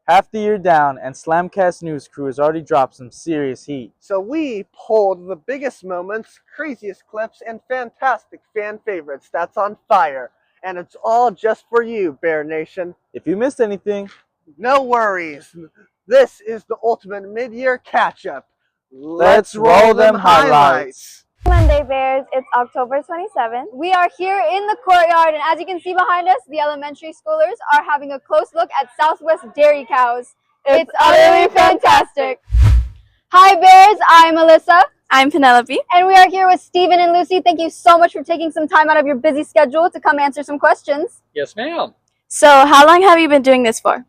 Half the year down, and SLAMCast News Crew has already dropped some serious heat. So we pulled the biggest moments, craziest clips, and fantastic fan favorites that's on fire. And it's all just for you, Bear Nation. If you missed anything, no worries. This is the ultimate mid-year catch-up. let's roll them highlights. Monday Bears, it's October 27th. We are here in the courtyard, and as you can see behind us, the elementary schoolers are having a close look at Southwest dairy cows. It's utterly fantastic. Hi Bears, I'm Alyssa. I'm Penelope. And we are here with Stephen and Lucy. Thank you so much for taking some time out of your busy schedule to come answer some questions. Yes, ma'am. So how long have you been doing this for?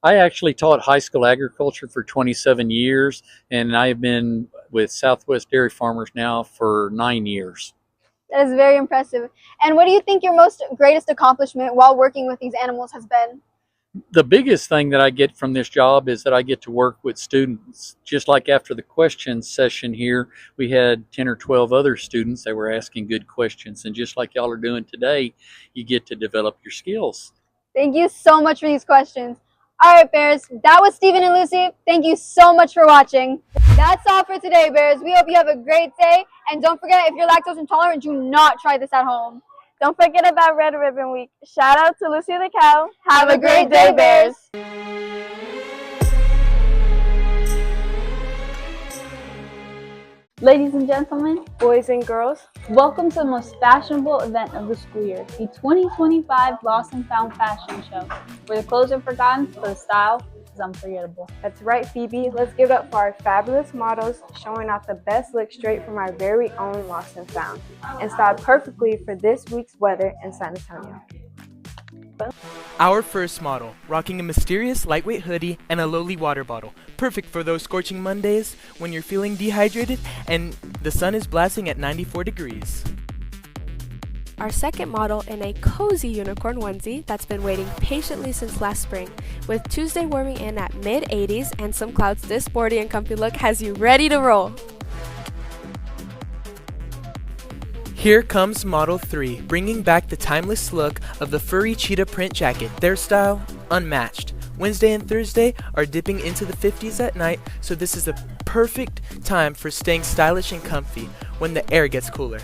I actually taught high school agriculture for 27 years, and I've been with Southwest Dairy Farmers now for 9 years. That is very impressive. And what do you think your greatest accomplishment while working with these animals has been? The biggest thing that I get from this job is that I get to work with students. Just like after the question session here, we had 10 or 12 other students that were asking good questions. And just like y'all are doing today, you get to develop your skills. Thank you so much for these questions. All right, Bears, that was Stephen and Lucy. Thank you so much for watching. That's all for today, Bears. We hope you have a great day. And don't forget, if you're lactose intolerant, do not try this at home. Don't forget about Red Ribbon Week. Shout out to Lucy the cow. Have a great day, Bears. Ladies and gentlemen, boys and girls, welcome to the most fashionable event of the school year, the 2025 Lost and Found Fashion Show, where the clothes are forgotten, but the style is unforgettable. That's right, Phoebe. Let's give it up for our fabulous models showing off the best look straight from our very own Lost and Found, and styled perfectly for this week's weather in San Antonio. Our first model, rocking a mysterious lightweight hoodie and a lowly water bottle. Perfect for those scorching Mondays when you're feeling dehydrated and the sun is blasting at 94 degrees. Our second model in a cozy unicorn onesie that's been waiting patiently since last spring. With Tuesday warming in at mid-80s and some clouds, this sporty and comfy look has you ready to roll. Here comes Model 3, bringing back the timeless look of the furry cheetah print jacket. Their style, unmatched. Wednesday and Thursday are dipping into the 50s at night, so this is the perfect time for staying stylish and comfy when the air gets cooler.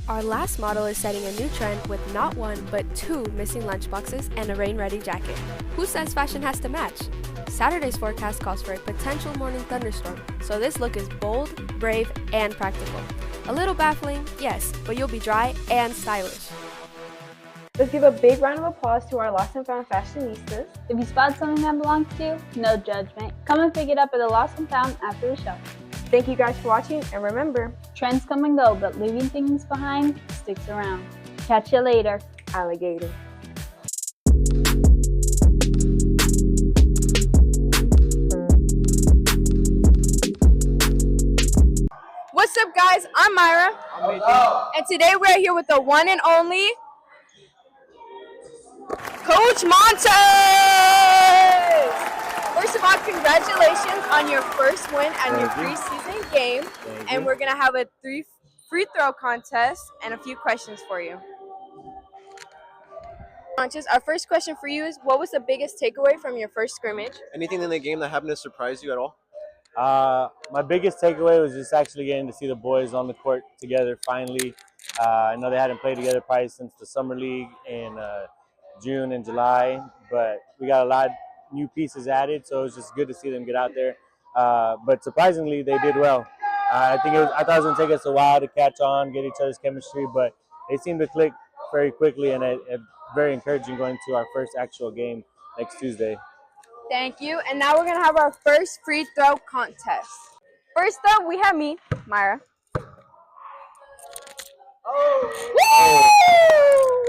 Our last model is setting a new trend with not one, but two missing lunchboxes and a rain-ready jacket. Who says fashion has to match? Saturday's forecast calls for a potential morning thunderstorm, so this look is bold, brave, and practical. A little baffling, yes, but you'll be dry and stylish. Let's give a big round of applause to our Lost and Found fashionistas. If you spot something that belongs to you, no judgment. Come and pick it up at the Lost and Found after the show. Thank you guys for watching, and remember, trends come and go, but leaving things behind sticks around. Catch you later, alligator. What's up, guys? I'm Myra. And today we're here with the one and only Coach Montes! First of all, congratulations on your first win and your preseason game. And we're going to have a 3 free throw contest and a few questions for you. Montes, our first question for you is, what was the biggest takeaway from your first scrimmage? Anything in the game that happened to surprise you at all? My biggest takeaway was just actually getting to see the boys on the court together finally. I know they hadn't played together probably since the summer league in June and July, but we got a lot of new pieces added, so it was just good to see them get out there. But surprisingly, they did well. I thought it was going to take us a while to catch on, get each other's chemistry, but they seemed to click very quickly, and it's very encouraging going to our first actual game next Tuesday. Thank you. And now we're going to have our first free throw contest. First up, we have me, Myra. Oh!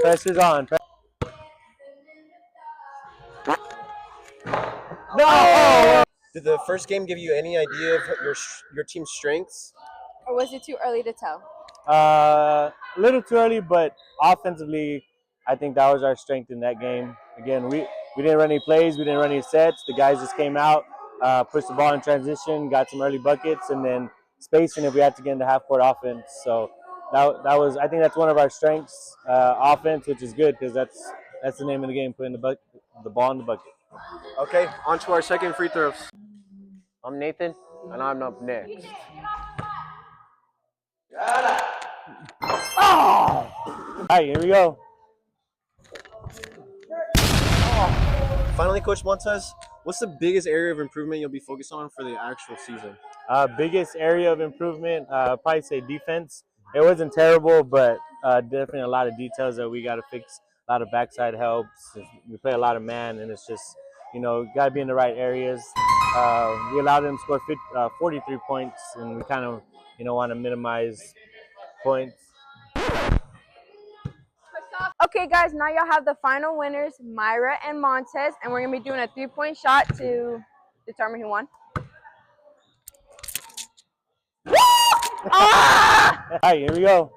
Pressure's on. No! Did the first game give you any idea of your team's strengths? Or was it too early to tell? A little too early, but offensively, I think that was our strength in that game. Again, we didn't run any plays, we didn't run any sets. The guys just came out, pushed the ball in transition, got some early buckets, and then spacing if we had to get into half-court offense. So that was, I think that's one of our strengths, offense, which is good because that's That's the name of the game. Putting the ball in the bucket. Okay, on to our second free throws. I'm Nathan, and I'm up next. Oh! All right, here we go. Finally, Coach Montez, what's the biggest area of improvement you'll be focused on for the actual season? Biggest area of improvement, probably say defense. It wasn't terrible, but definitely a lot of details that we got to fix. A lot of backside helps. We play a lot of man, and it's just, got to be in the right areas. We allowed them to score 43 points, and we kind of, want to minimize points. Okay, guys, now y'all have the final winners, Myra and Montez, and we're going to be doing a 3-point shot to determine who won. Ah! All right, here we go.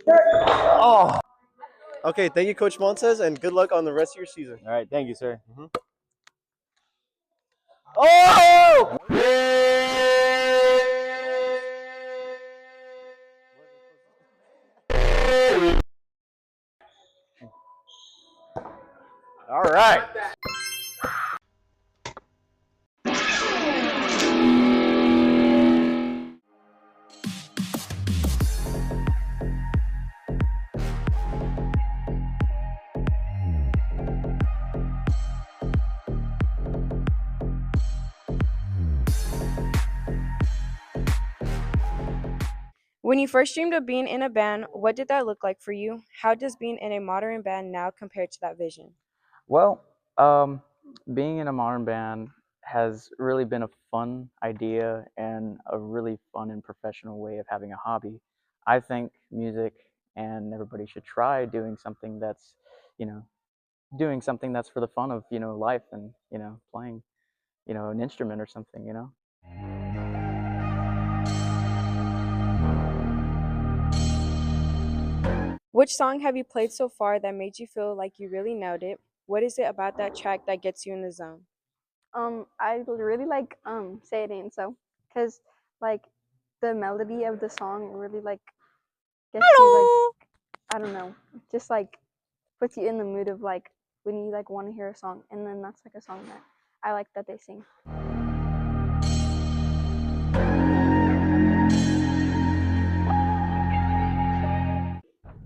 Oh. Okay, thank you, Coach Montez, and good luck on the rest of your season. All right, thank you, sir. Oh! All right. When you first dreamed of being in a band, what did that look like for you? How does being in a modern band now compare to that vision? Well, being in a modern band has really been a fun idea and a really fun and professional way of having a hobby. I think music and everybody should try doing something that's, doing something that's for the fun of, life and, playing, an instrument or something. Which song have you played so far that made you feel like you really nailed it? What is it about that track that gets you in the zone? I really like Say It Ain't So, because like the melody of the song really like gets you like, I don't know, just like puts you in the mood of like when you like want to hear a song, and then that's like a song that I like that they sing.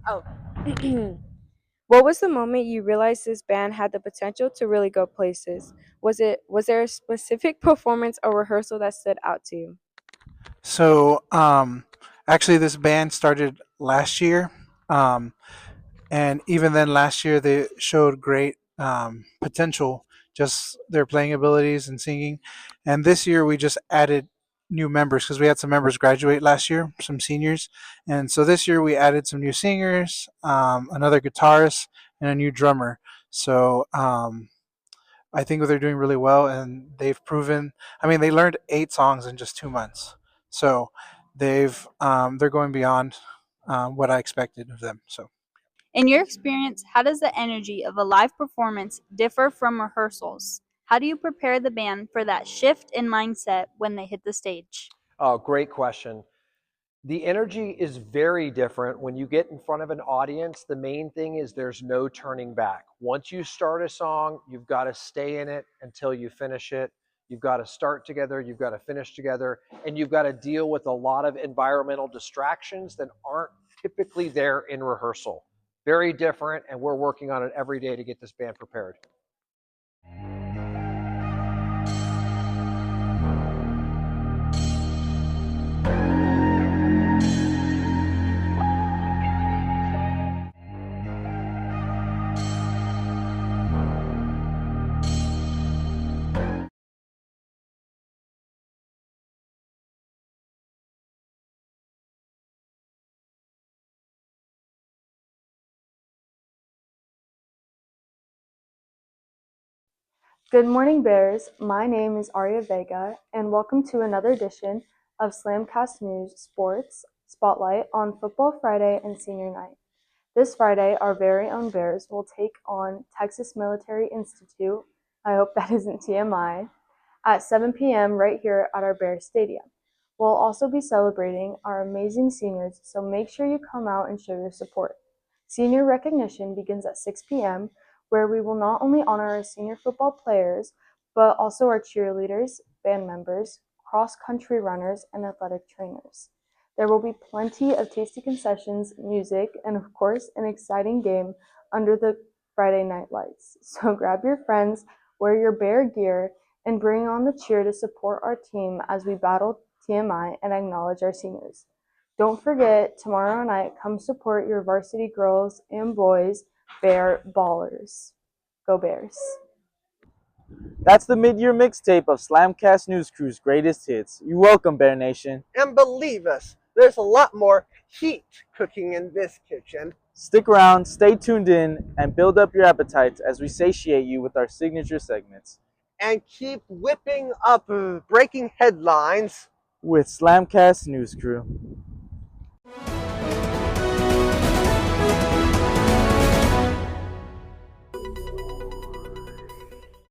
Oh. What was the moment you realized this band had the potential to really go places? Was there a specific performance or rehearsal that stood out to you? So, actually, this band started last year, and even then, last year they showed great potential, just their playing abilities and singing. And this year, we just added new members because we had some members graduate last year, some seniors, and so this year we added some new singers, another guitarist, and a new drummer. So. I think they're doing really well, and they've proven. I mean, they learned 8 songs in just 2 months, so they're going beyond what I expected of them. So, In your experience, how does the energy of a live performance differ from rehearsals? How do you prepare the band for that shift in mindset when they hit the stage? Oh, great question. The energy is very different when you get in front of an audience. The main thing is there's no turning back. Once you start a song, you've got to stay in it until you finish it. You've got to start together, you've got to finish together, and you've got to deal with a lot of environmental distractions that aren't typically there in rehearsal. Very different, and we're working on it every day to get this band prepared. Good morning, Bears. My name is Aria Vega, and welcome to another edition of SLAMCast News Sports Spotlight on Football Friday and Senior Night. This Friday, our very own Bears will take on Texas Military Institute, I hope that isn't TMI, at 7 p.m. right here at our Bears Stadium. We'll also be celebrating our amazing seniors, so make sure you come out and show your support. Senior recognition begins at 6 p.m., where we will not only honor our senior football players, but also our cheerleaders, band members, cross-country runners, and athletic trainers. There will be plenty of tasty concessions, music, and of course, an exciting game under the Friday night lights. So grab your friends, wear your Bear gear, and bring on the cheer to support our team as we battle TMI and acknowledge our seniors. Don't forget, tomorrow night, come support your varsity girls and boys, Bear Ballers. Go Bears. That's the mid-year mixtape of SLAMCast News Crew's greatest hits. You're welcome, Bear Nation. And believe us, there's a lot more heat cooking in this kitchen. Stick around, stay tuned in, and build up your appetites as we satiate you with our signature segments. And keep whipping up breaking headlines with SLAMCast News Crew.